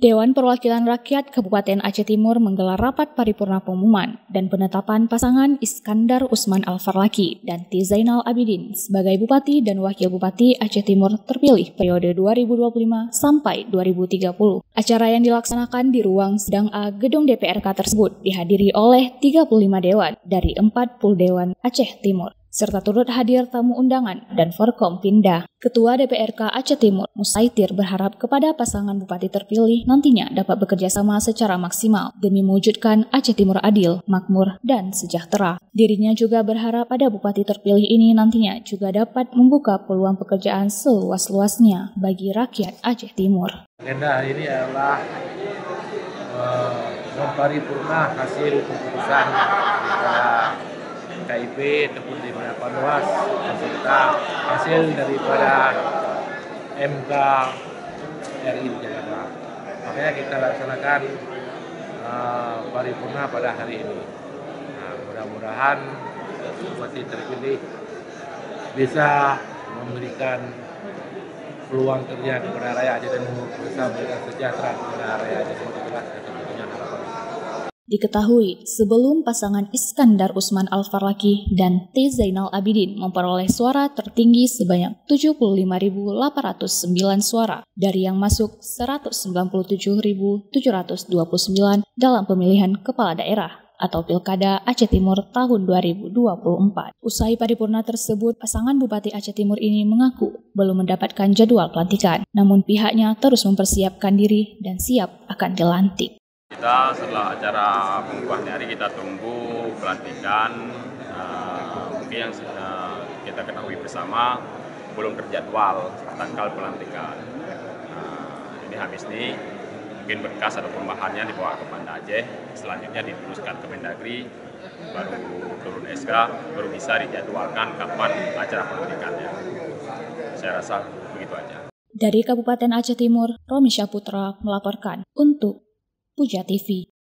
Dewan Perwakilan Rakyat Kabupaten Aceh Timur menggelar rapat paripurna pengumuman dan penetapan pasangan Iskandar Usman Al-Farlaki dan T. Zainal Abidin sebagai Bupati dan Wakil Bupati Aceh Timur terpilih periode 2025 sampai 2030. Acara yang dilaksanakan di ruang sidang A Gedung DPRK tersebut dihadiri oleh 35 dewan dari 40 dewan Aceh Timur, serta turut hadir tamu undangan dan Forkompinda. Ketua DPRK Aceh Timur, Musaitir, berharap kepada pasangan bupati terpilih nantinya dapat bekerja sama secara maksimal demi mewujudkan Aceh Timur adil, makmur, dan sejahtera. Dirinya juga berharap pada bupati terpilih ini nantinya juga dapat membuka peluang pekerjaan seluas-luasnya bagi rakyat Aceh Timur. Agenda ini adalah memparipurna hasil keputusan KIP ataupun di Panwas serta hasil daripada MK RI Jakarta. Makanya kita laksanakan paripurna pada hari ini. Mudah-mudahan bupati terpilih bisa memberikan peluang kerja kepada rakyat Aceh Timur, bisa memberikan sejahtera kepada rakyat Aceh Timur. Diketahui sebelum pasangan Iskandar Usman Al-Farlaki dan T. Zainal Abidin memperoleh suara tertinggi sebanyak 75.809 suara dari yang masuk 197.729 dalam pemilihan kepala daerah atau Pilkada Aceh Timur tahun 2024. Usai paripurna tersebut, pasangan Bupati Aceh Timur ini mengaku belum mendapatkan jadwal pelantikan, namun pihaknya terus mempersiapkan diri dan siap akan dilantik. Kita setelah acara pengukuhan hari kita tunggu pelantikan, mungkin yang kita ketahui bersama belum terjadwal tanggal pelantikan. Ini habis ini mungkin berkas atau bahannya dibawa ke Banda Aceh, selanjutnya diteruskan ke Mendagri, baru turun SK, baru bisa dijadwalkan kapan acara pelantikannya. Saya rasa begitu aja. Dari Kabupaten Aceh Timur, Romi Syaputra melaporkan untuk Puja TV.